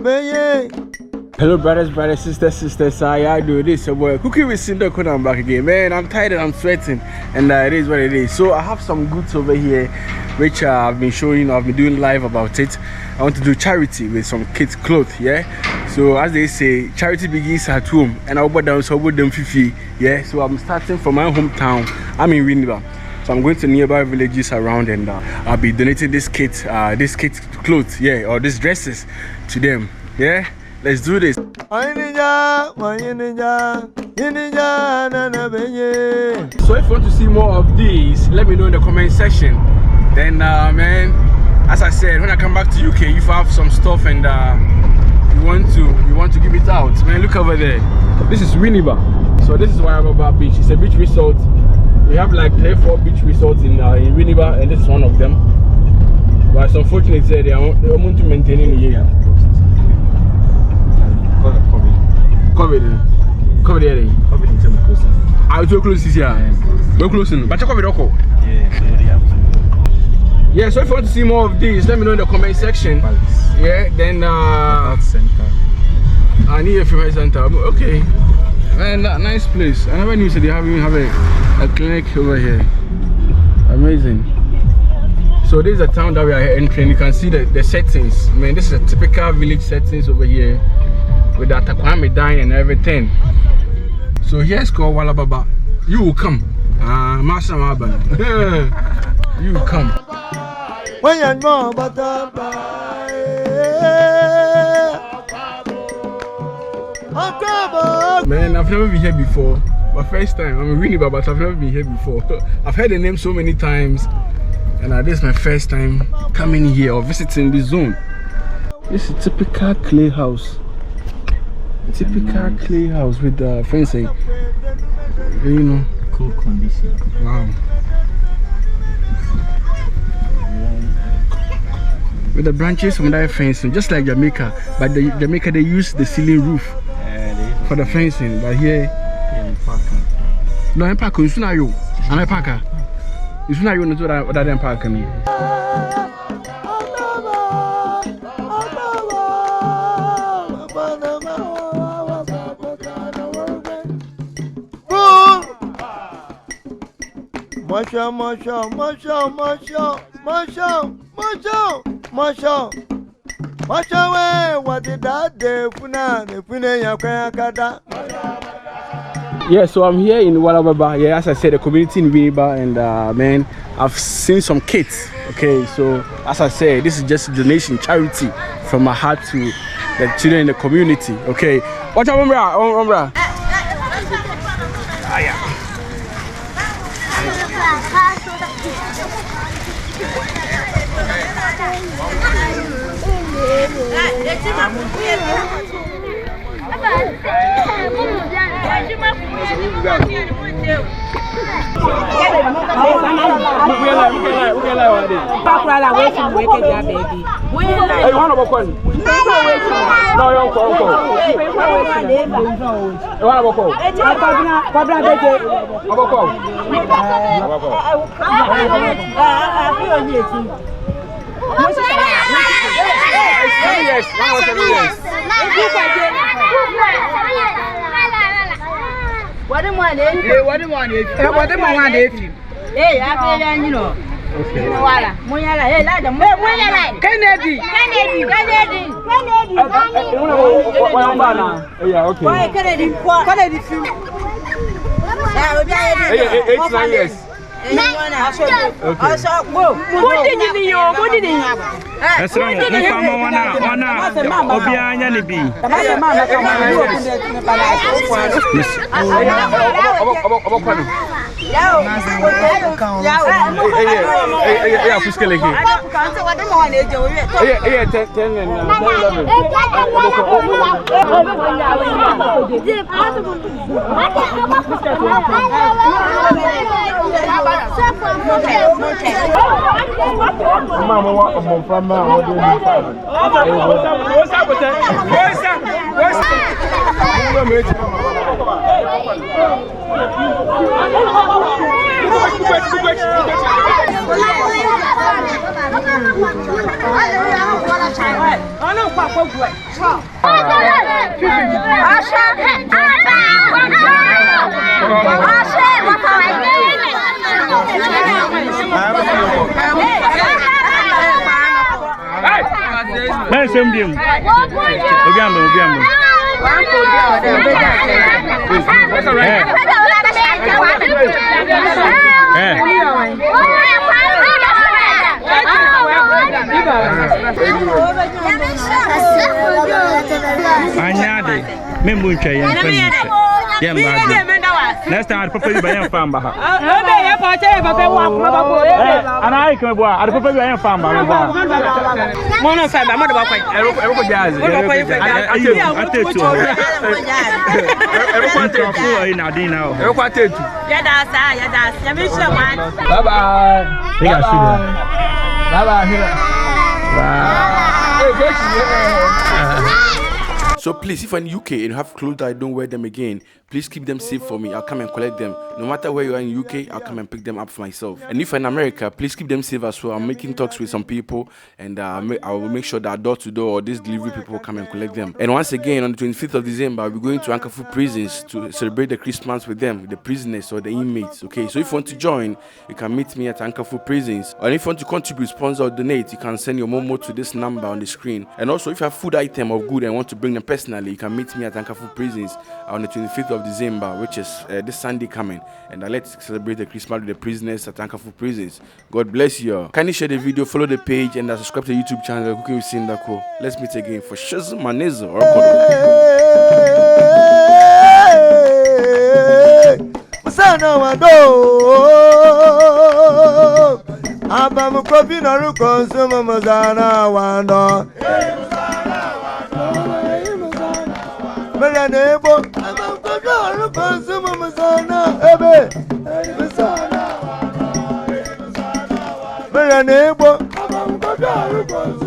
Hello brothers, sisters, how y'all do this? So boy, cooking with Sindaco, I'm back again. Man, I'm tired and I'm sweating, and it is what it is. So I have some goods over here, which I've been showing, I've been doing live about it. I want to do charity with some kids' clothes, yeah? So as they say, charity begins at home, and I'll put down so with them 50, yeah? So I'm starting from my hometown. I'm in Winneba. So I'm going to nearby villages around, and I'll be donating this kids' clothes, yeah, or these dresses to them, yeah? Let's do this. So if you want to see more of these, let me know in the comment section. Then man, as I said, when I come back to UK, if you have some stuff and you want to give it out, man, look over there. This is Winneba. So this is Winneba Beach. It's a beach resort. We have like 3-4 beach resorts in Winneba, and this is one of them. But it's unfortunate they are want to maintain in the area. Cover there. Cover in terms of closing. I'll do close this year. We're closing. But cover the yeah, so if you want to see more of these, let me know in the comment section. Yeah, then I need a favorite center. Okay. Man, that nice place. I never knew they even have a clinic over here. Amazing. So this is a town that we are entering. You can see the settings. I mean, this is a typical village settings over here, with the Takwame dying and everything. So here's called Walababa. You will come. Master Maban. You will come. Man, I've never been here before. My first time. I'm really bad, but I've never been here before. I've heard the name so many times, and this is my first time coming here or visiting this zone. This is a typical clay house. Typical clay house with the fencing, you know. Cool condition. Wow. With the branches from that fencing, just like Jamaica, but the Jamaica they use the ceiling roof for the fencing. But here, no, I'm parking. You know you, I'm a parker. You know you know what I'm parking. Yeah, so I'm here in Winneba. Yeah, as I said, the community in Winneba, and man, I've seen some kids. Okay, so as I said, this is just a donation charity from my heart to the children in the community. Okay, watch out, Umbra. Yeah. What's up? Next time, I'll probably buy a farm. And I can go. I'll probably buy a farm. So please, if you're in UK and you have clothes that I don't wear them again, please keep them safe for me. I'll come and collect them. No matter where you are in UK, I'll come and pick them up for myself. And if you're in America, please keep them safe as well. I'm making talks with some people, and I will make sure that door to door or these delivery people will come and collect them. And once again, on the 25th of December, we're going to Ankafu prisons to celebrate the Christmas with them, with the prisoners or the inmates. Okay, so if you want to join, you can meet me at Ankafu prisons. Or if you want to contribute, sponsor, or donate, you can send your Momo to this number on the screen. And also, if you have food item of good and want to bring them personally, you can meet me at Ankafu prisons on the 25th of December, which is this Sunday coming. And let's celebrate the Christmas with the prisoners at Ankafu prisons. God bless you. Kindly share the video, follow the page, and subscribe to the YouTube channel Cooking with Sindaco. Let's meet again for Shazam Manezo or Abamu Kofi na ruko sumo mazana wando. Mera nebo. Abamu Kofi na ruko sumo mazana ebe. Mera nebo. Abamu Kofi na ruko